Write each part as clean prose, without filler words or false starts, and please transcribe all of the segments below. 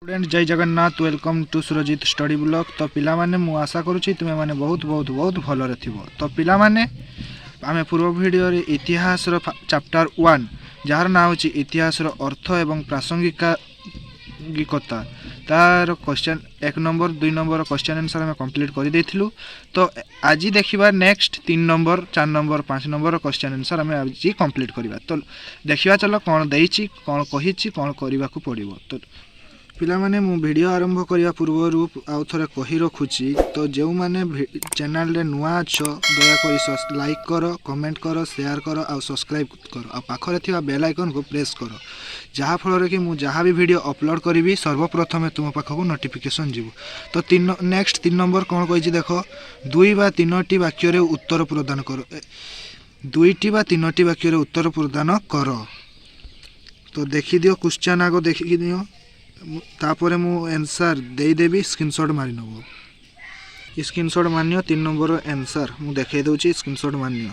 Student जय Jagannath welcome to Surjit study blog. तो पिला माने मु आशा करुच्ची तुम्हें माने बहुत बहुत बहुत भलरे थिबो। तो पिला माने आमे पूर्व वीडियो रे इतिहास चैप्टर 1 जार ना होची इतिहास अर्थ एवं प्रासंगिकता तार question 1 number 2 number question answer आम कंप्लीट कर देथिलु। तो आज देखिबा next 3 number 4 number 5 number question answer आम आज कंप्लीट करबा। तो देखिबा चलो कौन देइची कौन कहिची कौन करबा को पड़िबो। तो पिला माने मु वीडियो आरंभ करिया पूर्व आउ थरे कहि रखुची। तो जो माने चैनल रे नुआ छ दया करी लाइक करो, कमेंट करो, शेयर करो और सब्सक्राइब करो और पाखरे थिबा बेल आइकन को प्रेस करो जहाँ फल रे कि मु जहाँ भी वीडियो अपलोड करी सर्वप्रथमे तुम पाखक नोटिफिकेशन जीवो। तो नेक्स्ट 3 नंबर कौन कही देखो, 2 बा 3टी वाक्य रे उत्तर प्रदान करो। 2टी बा 3टी वाक्य रे उत्तर प्रदान करो। तो देखि दियो क्वेश्चन आगो देखि दियो तापर मु आंसर दे देबी स्क्रीनशॉट मारि नबो। स्क्रीनशॉट मानियो 3 नंबर आंसर मु देखाई दउची स्क्रीनशॉट मानियो।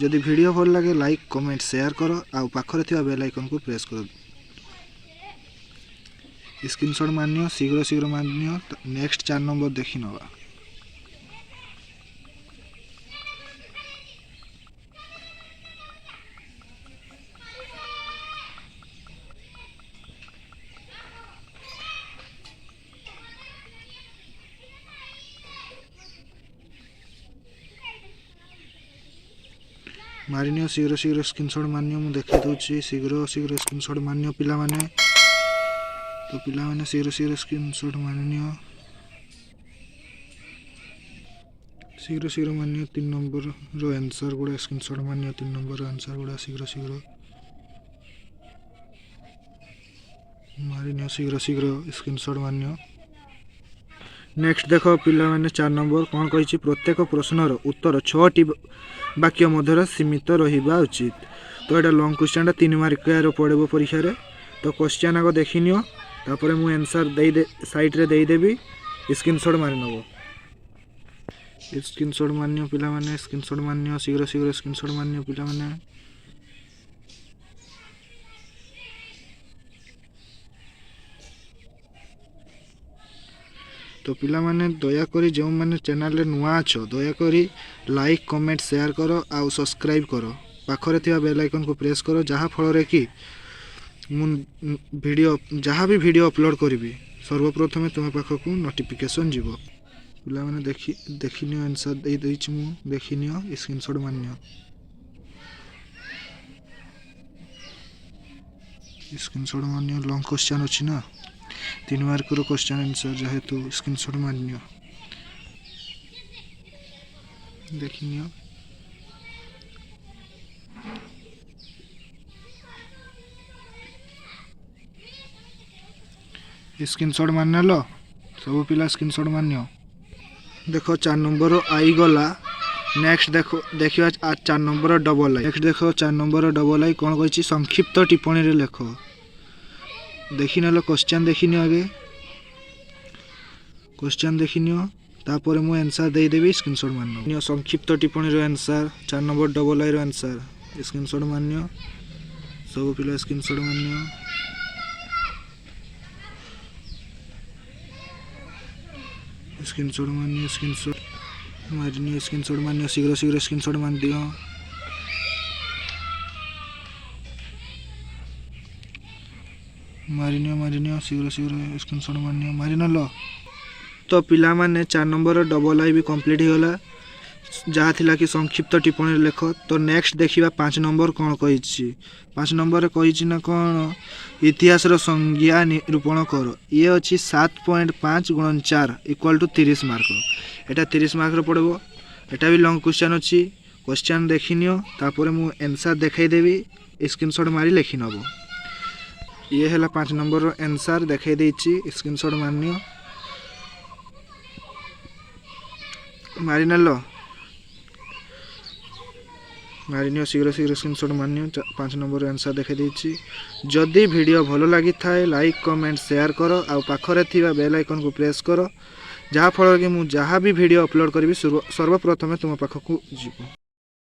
जदि वीडियो भल लगे लाइक कमेंट शेयर करो आ पाखरे थिबा बेल आइकन को प्रेस करो। स्क्रीनशॉट मानियो शीघ्र शीघ्र मानियो। नेक्स्ट 4 नंबर देखि नबा। मारिनियो शीघ्र शीघ्र स्क्रीनशॉट मानियो मु देखै दउची शीघ्र शीघ्र स्क्रीनशॉट मानियो पिला माने। तो पिला माने शीघ्र शीघ्र स्क्रीनशॉट मानियो शीघ्र शीघ्र मानियो। 3 नंबर रो आंसर गुडा स्क्रीनशॉट मानियो। 3 नंबर रो आंसर गुडा शीघ्र शीघ्र मारिनियो शीघ्र शीघ्र स्क्रीनशॉट मानियो। नेक्स्ट देखो पिला माने 4 नंबर कौन कहिछि, प्रत्येक प्रश्नर उत्तर 6टी वाक्य मध्य सीमित रहिबा उचित। तो एटा लॉन्ग क्वेश्चन 3 मार्क रो पड़बो परीक्षा रे। तो क्वेश्चन आगो देखिनियो तापर मु आंसर दे साइड रे दे देबी स्क्रीनशॉट मारि नबो। स्क्रीनशॉट मानियो पिला माने स्क्रीनशॉट मानियो शीघ्र शीघ्र स्क्रीनशॉट मानियो पिला माने। तो पिला माने दया करी जो माने चैनल रे नुआ छ दया करी लाइक कमेंट शेयर करो आउ सब्सक्राइब करो पाखरे थिबा बेल आइकन को प्रेस करो जहाँ फल रे कि मु वीडियो जहाँ भी वीडियो अपलोड करी सर्वप्रथमे तुम पाखक नोटिफिकेशन जीवो। पिला माने देखिनियो आंसर दे दैछि मु देखिनियो स्क्रीनशॉट मानियो। स्क्रीनशॉट मानियो लॉन्ग क्वेश्चन अछि ना 3 मार्क रो क्वेश्चन आंसर जेहेतु स्क्रीनशॉट मानियो देखिनियो। स्क्रीनशॉट मानने लो सब पिला स्क्रीनशॉट मानियो। देखो 4 नंबर आई गला। नेक्स्ट देखो देखियो 4 नंबर डबल आई। नेक्स्ट देखो 4 नंबर डबल आई कौन कहिछि, संक्षिप्त टिप्पणी रे लेखो। देखिनलो क्वेश्चन देखिनियो आगे क्वेश्चन देखिनियो तापर मु आंसर दे देबी स्क्रीनशॉट मानियो। संक्षिप्त टिप्पणी row answer 4 number double I row answer screenshot मानियो सब पिला स्क्रीनशॉट मानियो। स्क्रीनशॉट मानियो स्क्रीनशॉट मानियो स्क्रीनशॉट मानियो शीघ्र शीघ्र स्क्रीनशॉट मान दियो। मारिनियो शीघ्र शीघ्र स्क्रीनशॉट मानियो मारिनलो। तो पिला माने 4 नंबर डबल आई भी कंप्लीट होगला जहाँ थिला कि संक्षिप्त टिप्पणी लेख। तो नेक्स्ट देखिबा 5 नंबर कौन कहिछि। 5 नंबर कहिछि ना कौन, इतिहास रो संज्ञा निरूपण करो। ये अछि 7.5 × 4 = 30 मार्क। एटा 30 मार्क रो पड़बो। एटा भी लॉन्ग क्वेश्चन अछि। क्वेश्चन देखिनियो तापर मु आंसर देखाई देबी स्क्रीनशॉट मारी लिखि नबो। ये है 5 नंबर रो आंसर देखाई देछि स्क्रीनशॉट मानियो मारिनलो। मारिनियो शीघ्र शीघ्र स्क्रीनशॉट मानियो 5 नंबर आंसर देखाई देछि। जदि वीडियो भलो लागि थाए लाइक कमेंट शेयर करो आ पाखरे थिबा बेल आइकन को प्रेस करो जहाँ फल कि मु जहाँ भी वीडियो अपलोड करी सर्वप्रथमे तुम पाखक जीवो।